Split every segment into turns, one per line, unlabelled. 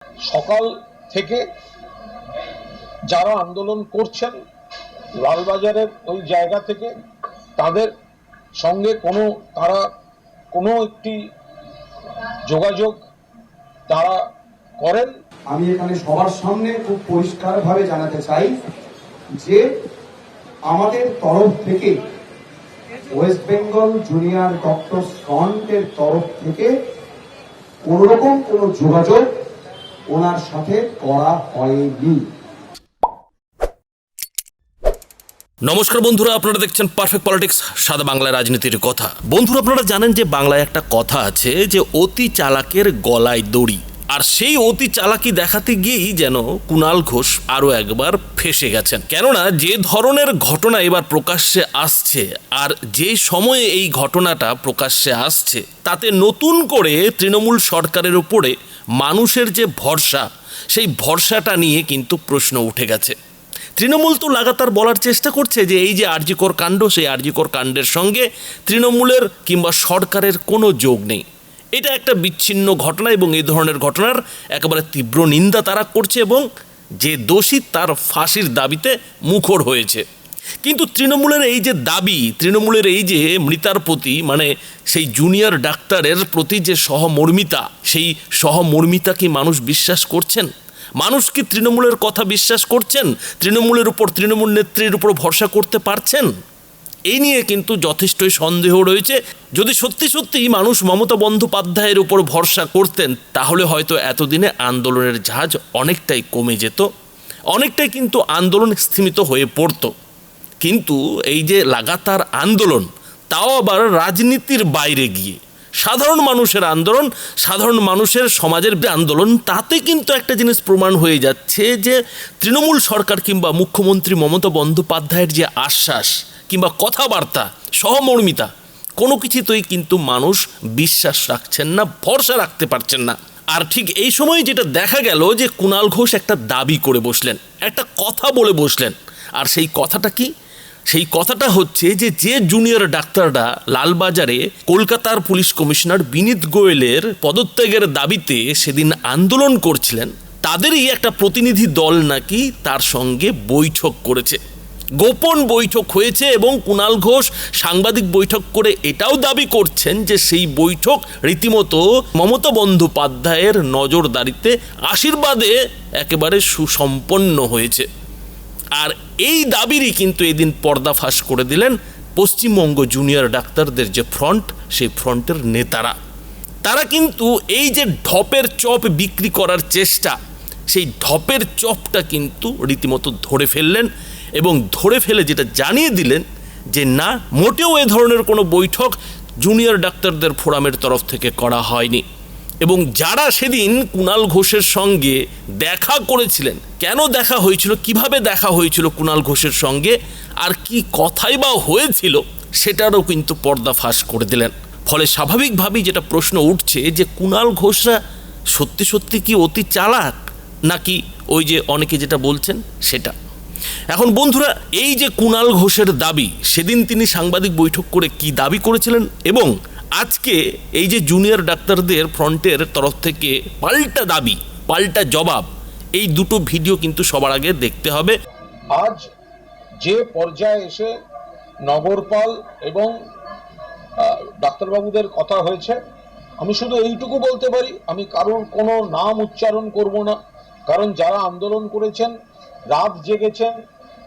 সকাল থেকে যারা আন্দোলন করছেন লালবাজারের ওই জায়গা থেকে তাদের সঙ্গে তারা কোনো একটি যোগাযোগ তারা করেন।
আমি এখানে সবার সামনে খুব পরিষ্কারভাবে জানাতে চাই যে আমাদের তরফ থেকে ওয়েস্ট বেঙ্গল জুনিয়র ডক্টর ফ্রন্টের তরফ থেকে কোনোরকম কোনো যোগাযোগ ওনার সাথে করা হয়নি।
নমস্কার বন্ধুরা, আপনারা দেখছেন পারফেক্ট পলিটিক্স, সাদা বাংলা রাজনীতির কথা। বন্ধুরা, আপনারা জানেন যে বাংলায় একটা কথা আছে যে অতি চালাকের গলায় দড়ি। আর সেই অতি চালাকি দেখাতে গিয়েই যেন কুণাল ঘোষ আরও একবার ফেঁসে গেছেন। কেননা যে ধরনের ঘটনা এবার প্রকাশ্যে আসছে আর যে সময়ে এই ঘটনাটা প্রকাশ্যে আসছে তাতে নতুন করে তৃণমূল সরকারের উপরে মানুষের যে ভরসা, সেই ভরসাটা নিয়ে কিন্তু প্রশ্ন উঠে গেছে। তৃণমূল তো লাগাতার বলার চেষ্টা করছে যে এই যে আরজিকর কাণ্ড, সেই আরজিকর কাণ্ডের সঙ্গে তৃণমূলের কিংবা সরকারের কোনো যোগ নেই। এটা একটা বিচ্ছিন্ন ঘটনা এবং এই ধরনের ঘটনার একেবারে তীব্র নিন্দা তারা করছে এবং যে দোষী তার ফাঁসির দাবিতে মুখর হয়েছে। কিন্তু তৃণমূলের এই যে দাবি, তৃণমূলের এই যে মৃতার প্রতি, মানে সেই জুনিয়র ডাক্তারের প্রতি যে সহমর্মিতা, সেই সহমর্মিতা কি মানুষ বিশ্বাস করছেন? মানুষ কি তৃণমূলের কথা বিশ্বাস করছেন? তৃণমূলের উপর, তৃণমূল নেত্রীর উপর ভরসা করতে পারছেন? এই নিয়ে কিন্তু যথেষ্টই সন্দেহ রয়েছে। যদি সত্যি সত্যি মানুষ মমতা বন্দ্যোপাধ্যায়ের উপর ভরসা করতেন তাহলে হয়তো এতদিনে আন্দোলনের ঝাঁজ অনেকটাই কমে যেত, অনেকটাই কিন্তু আন্দোলন স্থিমিত হয়ে পড়তো। কিন্তু এই যে লাগাতার আন্দোলন, তাও আবার রাজনীতির বাইরে গিয়ে সাধারণ মানুষের আন্দোলন, সাধারণ মানুষের সমাজের আন্দোলন, তাতে কিন্তু একটা জিনিস প্রমাণ হয়ে যাচ্ছে যে তৃণমূল সরকার কিংবা মুখ্যমন্ত্রী মমতা বন্দ্যোপাধ্যায়ের যে আশ্বাস কিংবা কথাবার্তা, সহমর্মিতা, কোনো কিছুতেই কিন্তু মানুষ বিশ্বাস রাখছেন না, ভরসা রাখতে পারছেন না। আর ঠিক এই সময় যেটা দেখা গেল যে কুণাল ঘোষ একটা দাবি করে বসলেন, একটা কথা বলে বসলেন। আর সেই কথাটা কি? সেই কথাটা হচ্ছে যে জুনিয়র ডাক্তাররা লালবাজারে কলকাতার পুলিশ কমিশনার বিনীত গোয়েলের পদত্যাগের দাবিতে সেদিন আন্দোলন করছিলেন, তাদেরই একটা প্রতিনিধি দল নাকি তার সঙ্গে বৈঠক করেছে, গোপন বৈঠক হয়েছে। এবং কুণাল ঘোষ সাংবাদিক বৈঠক করে এটাও দাবি করছেন যে সেই বৈঠক রীতিমতো মমতা বন্দ্যোপাধ্যায়ের নজরদারিতে, আশীর্বাদে একেবারে সুসম্পন্ন হয়েছে। আর এই দাবিরই কিন্তু এদিন পর্দাফাশ করে দিলেন পশ্চিমবঙ্গ জুনিয়র ডাক্তারদের যে ফ্রন্ট, সেই ফ্রন্টের নেতারা। তারা কিন্তু এই যে ঢপের চপ বিক্রি করার চেষ্টা, সেই ঢপের চপটা কিন্তু রীতিমতো ধরে ফেললেন এবং ধরে ফেলে যেটা জানিয়ে দিলেন যে না, মোটেও এ ধরনের কোনো বৈঠক জুনিয়র ডাক্তারদের ফোরামের তরফ থেকে করা হয়নি। এবং যারা সেদিন কুণাল ঘোষের সঙ্গে দেখা করেছিলেন, কেন দেখা হয়েছিল, কিভাবে দেখা হয়েছিল কুণাল ঘোষের সঙ্গে, আর কি কথাই বা হয়েছিল, সেটারও কিন্তু পর্দাফাশ করে দিলেন। ফলে স্বাভাবিকভাবেই যেটা প্রশ্ন উঠছে যে কুণাল ঘোষরা সত্যি সত্যি কি অতি চালাক, নাকি ওই যে অনেকে যেটা বলছেন সেটা। এখন বন্ধুরা, এই যে কুণাল ঘোষের দাবি, সেদিন তিনি সাংবাদিক বৈঠক করে কি দাবি করেছিলেন এবং আজকে এই যে জুনিয়র ডাক্তারদের ফ্রন্টের তরফ থেকে পাল্টা দাবি, পাল্টা জবাব, এই দুটো ভিডিও কিন্তু সবার আগে দেখতে হবে।
আজ যে পর্যায়ে এসে নগরপাল এবং ডাক্তারবাবুদের কথা হয়েছে, আমি শুধু এইটুকু বলতে পারি, আমি কারোর কোনো নাম উচ্চারণ করব না, কারণ যারা আন্দোলন করেছেন, রাত জেগেছেন,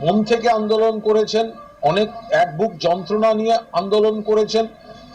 মন থেকে আন্দোলন করেছেন, অনেক এক বুক যন্ত্রণা নিয়ে আন্দোলন করেছেন,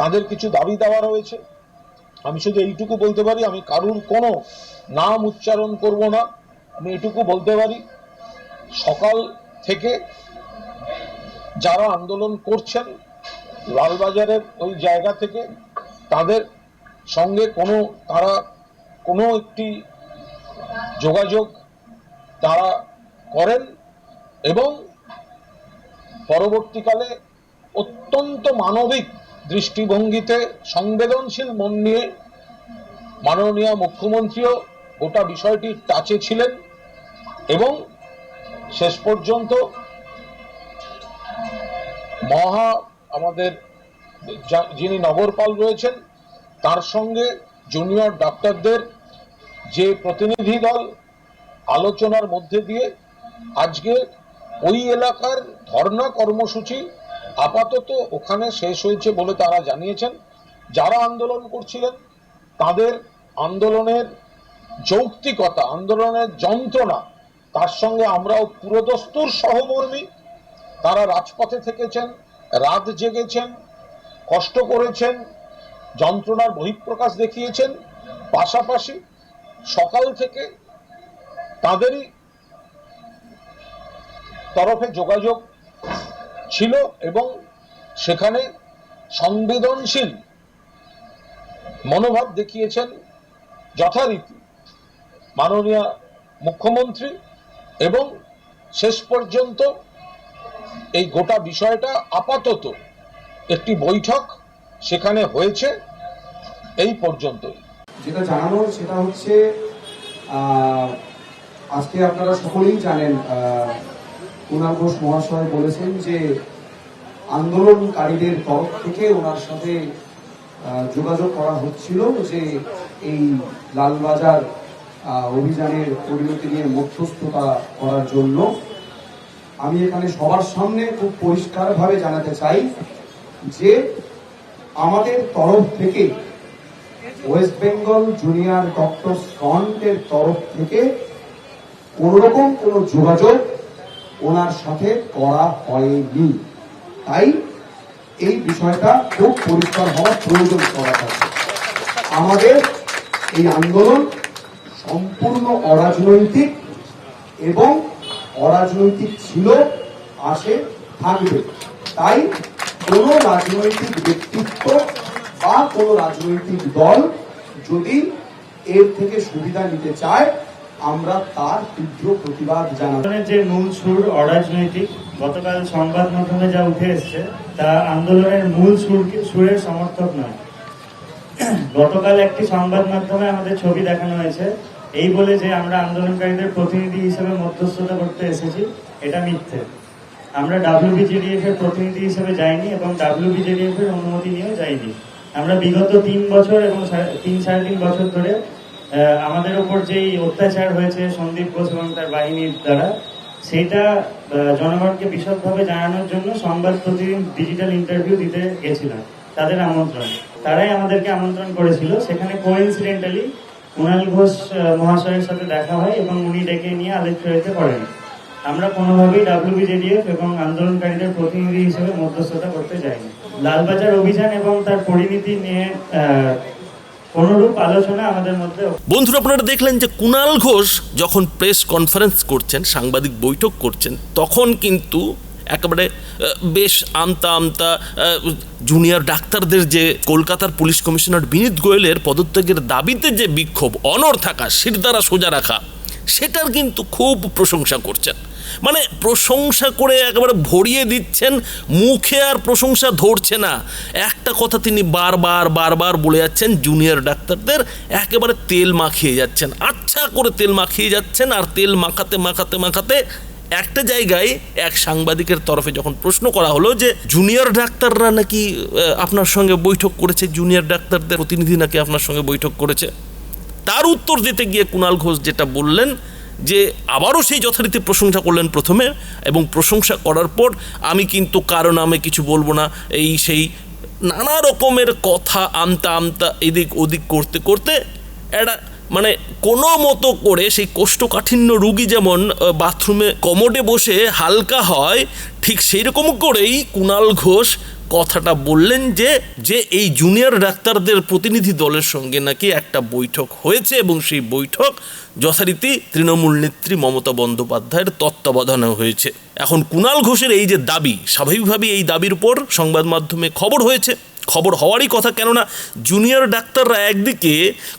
তাদের কিছু দাবি দেওয়া রয়েছে। আমি শুধু এইটুকু বলতে পারি, আমি কারুর কোনো নাম উচ্চারণ করব না। আমি এইটুকু বলতে পারি, সকাল থেকে যারা আন্দোলন করছেন লালবাজারের ওই জায়গা থেকে তাদের সঙ্গে তারা কোনো একটি যোগাযোগ তারা করেন এবং পরবর্তীকালে অত্যন্ত মানবিক দৃষ্টিভঙ্গিতে, সংবেদনশীল মন নিয়ে মাননীয় মুখ্যমন্ত্রীও গোটা বিষয়টির টাচে ছিলেন এবং শেষ পর্যন্ত আমাদের যিনি নগরপাল রয়েছেন তার সঙ্গে জুনিয়র ডাক্তারদের যে প্রতিনিধি দল আলোচনার মধ্যে দিয়ে আজকে ওই এলাকার ধর্ণা কর্মসূচি আপাতত ওখানে শেষ হয়েছে বলে তারা জানিয়েছেন। যারা আন্দোলন করছিলেন তাদের আন্দোলনের যৌক্তিকতা, আন্দোলনের যন্ত্রণা, তার সঙ্গে আমরাও পুরোদস্তুর সহমর্মী। তারা রাজপথে থেকেছেন, রাত জেগেছেন, কষ্ট করেছেন, যন্ত্রণার বহিঃপ্রকাশ দেখিয়েছেন। পাশাপাশি সকাল থেকে তাদেরই তরফে যোগাযোগ ছিল এবং সেখানে সংবেদনশীল মনোভাব দেখিয়েছেন যথারীতি মাননীয় মুখ্যমন্ত্রী, এবং শেষ পর্যন্ত এই গোটা বিষয়টা আপাতত একটি বৈঠক সেখানে হয়েছে এই পর্যন্তই।
যেটা জানানোর সেটা হচ্ছে আজকে আপনারা সকলেই জানেন কুণাল ঘোষ মহাশয় বলেছেন যে আন্দোলনকারীদের তরফ থেকে ওনার সাথে যোগাযোগ করা হচ্ছিল যে এই লালবাজার অভিযানের পরিণতি নিয়ে মধ্যস্থতা করার জন্য। আমি এখানে সবার সামনে খুব পরিষ্কারভাবে জানাতে চাই যে আমাদের তরফ থেকে ওয়েস্ট বেঙ্গল জুনিয়র ডক্টর ফ্রন্টের তরফ থেকে কোনোরকম কোনো যোগাযোগ ওনার সাথে করা হয়নি। তাই এই বিষয়টা খুব পরিষ্কার হওয়ার প্রয়োজন করা থাকে। আমাদের এই আন্দোলন সম্পূর্ণ অরাজনৈতিক এবং অরাজনৈতিক ছিল, আসে, থাকবে। তাই কোন রাজনৈতিক ব্যক্তিত্ব বা কোন রাজনৈতিক দল যদি এর থেকে সুবিধা নিতে চায় আমরা তার তীব্র প্রতিবাদ জানাবো।
যে মূল সুর অরাজনৈতিক, গতকাল সংবাদ মাধ্যমে যা উঠে এসছে তা আন্দোলনের মূল সুরের সমর্থক নয়। গতকাল একটি সংবাদ মাধ্যমে আমাদের ছবি দেখানো হয়েছে এই বলে যে আমরা আন্দোলনকারীদের প্রতিনিধি হিসেবে মধ্যস্থতা করতে এসেছি। এটা মিথ্যে। আমরা WBJDF এর প্রতিনিধি হিসেবে যাইনি এবং WBJDF এর অনুমতি নিয়েও যাইনি। আমরা বিগত 3 বছর এবং 3-3.5 বছর ধরে আমাদের উপর যেই অত্যাচার হয়েছে সন্দীপ ঘোষ এবং তার বাহিনীর দ্বারা, সেটা জনগণকে বিশদভাবে জানানোর জন্য সংবাদ প্রতিদিন ডিজিটাল ইন্টারভিউ দিতে গেছিলাম তাদের আমন্ত্রণ। তারাই আমাদেরকে আমন্ত্রণ করেছিল। সেখানে কোইন্সিডেন্টালি কুণাল ঘোষ মহাশয়ের সাথে দেখা হয় এবং উনি ডেকে নিয়ে আলেখ্যতে করেন। আমরা কোনোভাবেই WBJDF এবং আন্দোলনকারীদের প্রতিনিধি হিসেবে মধ্যস্থতা করতে যাইনি। লালবাজার অভিযান এবং তার পরিণতি নিয়ে কোনরূপ আলোচনা আমাদের মধ্যে।
বন্ধুরা, আপনারা দেখলেন যে কুণাল ঘোষ যখন প্রেস কনফারেন্স করছেন, সাংবাদিক বৈঠক করছেন, তখন কিন্তু একেবারে বেশ আমতা জুনিয়র ডাক্তারদের যে কলকাতার পুলিশ কমিশনার বিনীত গোয়েলের পদত্যাগের দাবিতে যে বিক্ষোভ, অনড় থাকা, শিরদাঁড়া সোজা রাখা, সেটার কিন্তু খুব প্রশংসা করছেন। মানে প্রশংসা করে একেবারে ভরিয়ে দিচ্ছেন, মুখে আর প্রশংসা ধরছে না। একটা কথা তিনি বারবার বলে যাচ্ছেন, জুনিয়র ডাক্তারদের একেবারে তেল মাখিয়ে যাচ্ছেন, আচ্ছা করে তেল মাখিয়ে যাচ্ছেন। আর তেল মাখাতে একটা জায়গায় এক সাংবাদিকের তরফে যখন প্রশ্ন করা হলো যে জুনিয়র ডাক্তাররা নাকি আপনার সঙ্গে বৈঠক করেছে, জুনিয়র ডাক্তারদের প্রতিনিধি নাকি আপনার সঙ্গে বৈঠক করেছে, তার উত্তর দিতে গিয়ে কুণাল ঘোষ যেটা বললেন যে আবারও সেই যথারীতি প্রশংসা করলেন প্রথমে, এবং প্রশংসা করার পর আমি কিন্তু কারো নামে কিছু বলবো না, এই সেই নানা রকমের কথা আমতা এদিক ওদিক করতে একটা মানে কোনো মতো করে সেই কোষ্ঠকাঠিন্য রুগী যেমন বাথরুমে কমোডে বসে হালকা হয়, ঠিক সেই রকম করেই কুণাল ঘোষ কথাটা বললেন যে এই জুনিয়র ডাক্তারদের প্রতিনিধি দলের সঙ্গে নাকি একটা বৈঠক হয়েছে এবং সেই বৈঠক যথারীতি তৃণমূল নেত্রী মমতা বন্দ্যোপাধ্যায়ের তত্ত্বাবধানে হয়েছে। এখন কুণাল ঘোষের এই যে দাবি, স্বাভাবিকভাবেই এই দাবির উপর সংবাদ মাধ্যমে খবর হয়েছে, খবর হওয়ারই কথা। কেননা জুনিয়র ডাক্তাররা একদিকে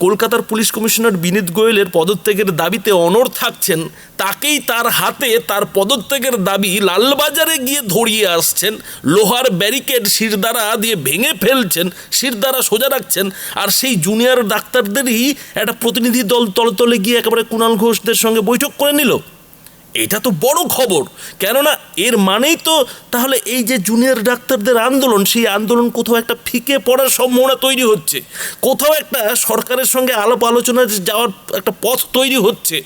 কলকাতার পুলিশ কমিশনার বিনীত গোয়েলের পদত্যাগের দাবিতে অনড় থাকছেন, তাকেই তার হাতে তার পদত্যাগের দাবি লালবাজারে গিয়ে ধরিয়ে আসছেন, লোহার ব্যারিকেড শিরদাঁড়া দিয়ে ভেঙে ফেলছেন, শিরদাঁড়া সোজা রাখছেন, আর সেই জুনিয়র ডাক্তারদেরই একটা প্রতিনিধি দল তলে গিয়ে একেবারে কুণাল ঘোষদের সঙ্গে বৈঠক করে নিল। এটা তো বড় খবর। কেননা এর মানেই তো তাহলে এই যে জুনিয়র ডাক্তারদের আন্দোলন, সেই আন্দোলন কোথাও একটা ফিকে পড়ার সম্ভাবনা তৈরি হচ্ছে, কোথাও একটা সরকারের সঙ্গে আলাপ আলোচনা যাওয়ার একটা পথ তৈরি হচ্ছে।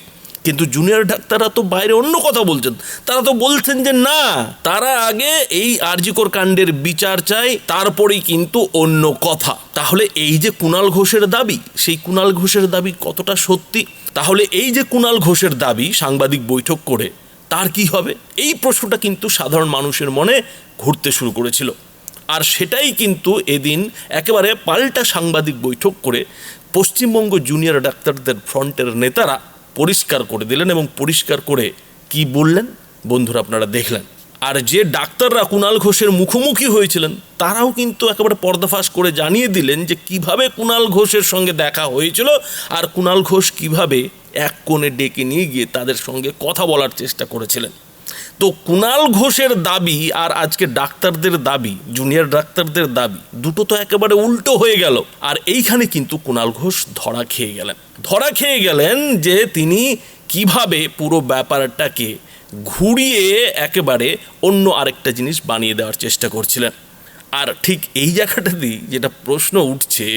কিন্তু জুনিয়র ডাক্তাররা তো বাইরে অন্য কথা বলছেন। তারা তো বলছেন যে না, তারা আগে এই আরজিকর কাণ্ডের বিচার চায়, তারপরেই কিন্তু অন্য কথা। তাহলে এই যে কুণাল ঘোষের দাবি, সেই কুণাল ঘোষের দাবি কতটা সত্যি? তাহলে এই যে কুণাল ঘোষের দাবি সাংবাদিক বৈঠক করে, তার কি হবে? এই প্রশ্নটা কিন্তু সাধারণ মানুষের মনে ঘুরতে শুরু করেছিল। আর সেটাই কিন্তু এদিন একেবারে পাল্টা সাংবাদিক বৈঠক করে পশ্চিমবঙ্গ জুনিয়র ডাক্তারদের ফ্রন্টের নেতারা পরিষ্কার করে দিলেন। এবং পরিষ্কার করে কি বললেন বন্ধুরা আপনারা দেখলেন। আর যে ডাক্তাররা কুণাল ঘোষের মুখোমুখি হয়েছিলেন, তারাও কিন্তু একেবারে পর্দাফাশ করে জানিয়ে দিলেন যে কিভাবে কুণাল ঘোষের সঙ্গে দেখা হয়েছিল, আর কুণাল ঘোষ কিভাবে এক কোণে ডেকে নিয়ে গিয়ে তাদের সঙ্গে কথা বলার চেষ্টা করেছিলেন। তো কুণাল ঘোষের দাবি আর আজকে ডাক্তারদের দাবি, জুনিয়র ডাক্তারদের দাবি, দুটো তো একেবারে উল্টো হয়ে গেল। আর এইখানে কিন্তু কুণাল ঘোষ ধরা খেয়ে গেলেন যে তিনি কিভাবে পুরো ব্যাপারটাকে ঘুরিয়ে একেবারে অন্য আরেকটা জিনিস বানিয়ে দেওয়ার চেষ্টা করছিলেন। আর ঠিক এই জায়গাটাতেই যেটা প্রশ্ন উঠছে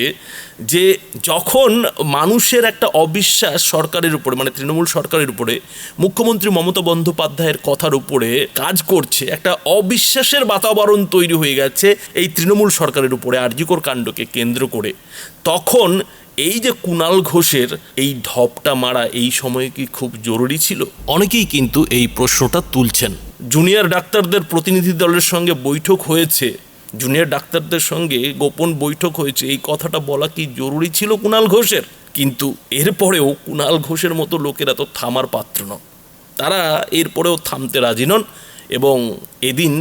যে যখন মানুষের একটা অবিশ্বাস সরকারের উপরে, মানে তৃণমূল সরকারের উপরে, মুখ্যমন্ত্রী মমতা বন্দ্যোপাধ্যায়ের কথার উপরে কাজ করছে, একটা অবিশ্বাসের বাতাবরণ তৈরি হয়ে গেছে এই তৃণমূল সরকারের উপরে আরজিকর কাণ্ডকে কেন্দ্র করে, তখন এই যে কুণাল ঘোষের এই ঢপটা মারা এই সময়ে কি খুব জরুরি ছিল? অনেকেই কিন্তু এই প্রশ্নটা তুলছেন। জুনিয়র ডাক্তারদের প্রতিনিধি দলের সঙ্গে বৈঠক হয়েছে, জুনিয়র ডাক্তারদের সঙ্গে গোপন বৈঠক হয়েছে, এই কথাটা বলা কি জরুরি ছিল কুণাল ঘোষের? কিন্তু এরপরেও কুণাল ঘোষের মতো লোকেরা তো থামার পাত্র নন, তারা এরপরেও থামতে রাজি নন। এবং এদিন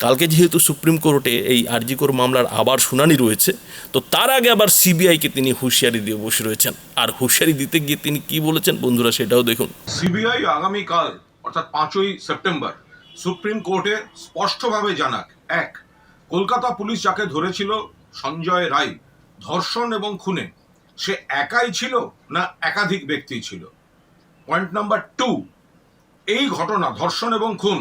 কালকে যেহেতু সুপ্রিম কোর্টে এই আরজিকর মামলার আবার শুনানি রয়েছে, তো তার আগে আবার সিবিআইকে তিনি হুঁশিয়ারি দিয়ে বসে রয়েছেন। আর হুঁশিয়ারি দিতে গিয়ে তিনি কি বলেছেন বন্ধুরা, সেটাও দেখুন।
সিবিআই আগামীকাল অর্থাৎ 5ই সেপ্টেম্বর সুপ্রিম কোর্টে স্পষ্টভাবে জানাক, এক, কলকাতা পুলিশ যাকে ধরেছিল সঞ্জয় রায় ধর্ষণ এবং খুনে, সে একাই ছিল না একাধিক ব্যক্তি ছিল। পয়েন্ট নাম্বার 2, এই ঘটনা ধর্ষণ এবং খুন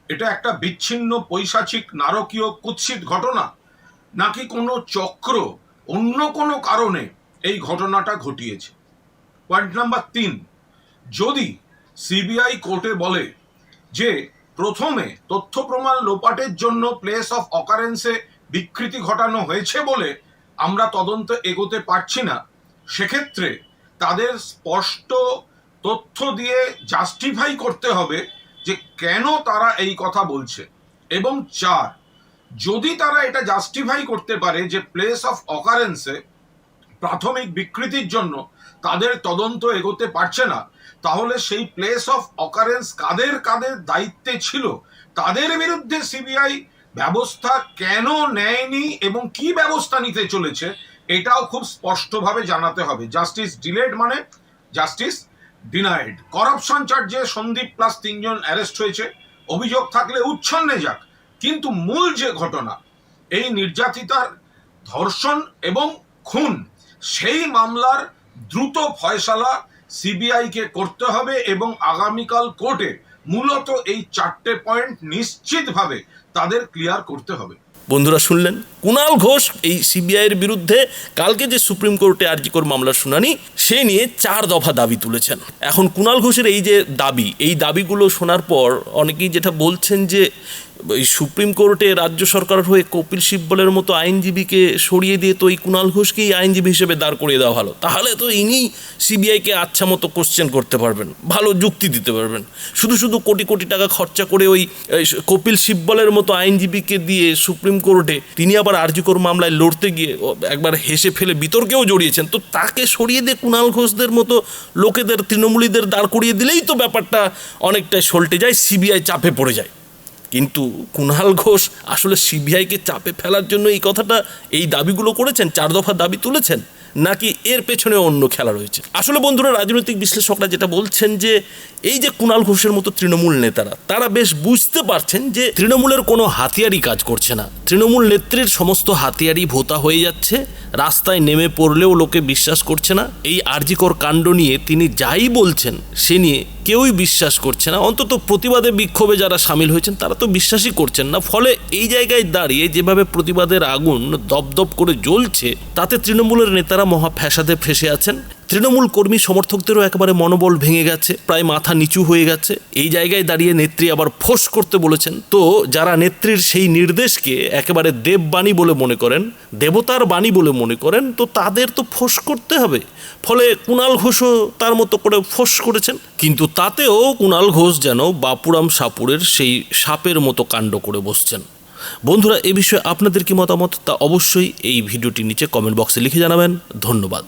এটা একটা বিচ্ছিন্ন পৈশাচিক নারকীয় কুৎসিত ঘটনা, নাকি কোনো চক্র অন্য কোনো কারণে এই ঘটনাটা ঘটিয়েছে। পয়েন্ট নাম্বার 3, যদি সিবিআই কোর্টে বলে যে প্রথমে তথ্য প্রমাণ লোপাটের জন্য প্লেস অফ অকারেন্সে বিকৃতি ঘটানো হয়েছে বলে আমরা তদন্ত এগোতে পারছি না, সেক্ষেত্রে তাদের স্পষ্ট তথ্য দিয়ে জাস্টিফাই করতে হবে যে কেন তারা এই কথা বলছে। এবং 4, যদি তারা এটা জাস্টিফাই করতে পারে যে প্লেস অফ অকারেন্সে প্রাথমিক বিকৃতির জন্য তাদের তদন্ত এগোতে পারছে না, তাহলে সেই প্লেস অফ অকারেন্স কাদের কাদের দায়িত্বে ছিল, তাদের বিরুদ্ধে সিবিআই ব্যবস্থা কেন নেয়নি এবং কি ব্যবস্থা নিতে চলেছে, এটাও খুব স্পষ্টভাবে জানাতে হবে। জাস্টিস ডিলেড মানে জাস্টিস ডিনাইড। করাপশন চার্জে সন্দীপ প্লাস 3 জন অ্যারেস্ট হয়েছে, অভিযোগ থাকলে উচ্ছন্নে যাক, কিন্তু মূল যে ঘটনা এই নির্যাতিতার ধর্ষণ এবং খুন, সেই মামলার দ্রুত ফয়সালা সিবিআইকে করতে হবে এবং আগামীকাল কোর্টে মূলত এই 4টে পয়েন্ট নিশ্চিতভাবে তাদের ক্লিয়ার করতে হবে।
বন্ধুরা শুনলেন, কুণাল ঘোষ এই সিবিআইয়ের বিরুদ্ধে কালকে যে সুপ্রিম কোর্টে আরজিকর মামলার শুনানি, সে নিয়ে 4 দফা দাবি তুলেছেন। এখন কুণাল ঘোষের এই যে দাবি, এই দাবিগুলো শোনার পর অনেকেই যেটা বলছেন যে এই সুপ্রিম কোর্টে রাজ্য সরকারের হয়ে কপিল সিব্বলের মতো আইনজীবীকে সরিয়ে দিয়ে তো এই কুণাল ঘোষকেই আইনজীবী হিসেবে দাঁড় করিয়ে দেওয়া ভালো, তাহলে তো ইনি সিবিআইকে আচ্ছা মতো কোশ্চেন করতে পারবেন, ভালো যুক্তি দিতে পারবেন। শুধু শুধু কোটি কোটি টাকা খরচা করে ওই কপিল সিব্বলের মতো আইনজীবীকে দিয়ে সুপ্রিম কোর্টে তিনি আবার আরজিকর মামলায় লড়তে গিয়ে একবার হেসে ফেলে বিতর্কেও জড়িয়েছেন, তো তাকে সরিয়ে দিয়ে কুণাল ঘোষদের মতো লোকেদের, তৃণমূলীদের দাঁড় করিয়ে দিলেই তো ব্যাপারটা অনেকটাই সল্টে যায়, সিবিআই চাপে পড়ে যায়। কিন্তু কুণাল ঘোষ আসলে সিবিআইকে চাপে ফেলার জন্য এই কথাটা, এই দাবিগুলো করেছেন, 4 দফা দাবি তুলেছেন, নাকি এর পেছনে অন্য খেলা রয়েছে? আসলে বন্ধুরা, রাজনৈতিক বিশ্লেষকরা যেটা বলছেন যে এই যে কুণাল ঘোষের মতো তৃণমূল নেতারা, তারা বেশ বুঝতে পারছেন যে তৃণমূলের কোনো হাতিয়ারই কাজ করছে না, তৃণমূল নেত্রীর সমস্ত হাতিয়ারই ভোতা হয়ে যাচ্ছে, রাস্তায় নেমে পড়লেও লোকে বিশ্বাস করছে না। এই আরজিকর কাণ্ড নিয়ে তিনি যাই বলছেন সে নিয়ে কেউই বিশ্বাস করছে না, অন্তত প্রতিবাদে বিক্ষোভে যারা সামিল হয়েছেন তারা তো বিশ্বাসই করছেন না। ফলে এই জায়গায় দাঁড়িয়ে যেভাবে প্রতিবাদের আগুন দপদপ করে জ্বলছে, তাতে তৃণমূলের নেতারা মহা ফ্যাসাদে ফেসে আছেন। তৃণমূল কর্মী সমর্থকদেরও একেবারে মনোবল ভেঙে গেছে, প্রায় মাথা নিচু হয়ে গেছে। এই জায়গায় দাঁড়িয়ে নেত্রী আবার ফোঁস করতে বলেছেন। তো যারা নেত্রীর সেই নির্দেশকে একেবারে দেববাণী বলে মনে করেন, দেবতার বাণী বলে মনে করেন, তো তাদের তো ফোঁস করতে হবে। ফলে কুণাল ঘোষও তার মতো করে ফোঁস করেছেন, কিন্তু তাতেও কুণাল ঘোষ যেন বাপুরাম সাপুরের সেই সাপের মতো কাণ্ড করে বসছেন। বন্ধুরা, এ বিষয়ে আপনাদের কি মতামত তা অবশ্যই এই ভিডিওটির নিচে কমেন্ট বক্সে লিখে জানাবেন। ধন্যবাদ।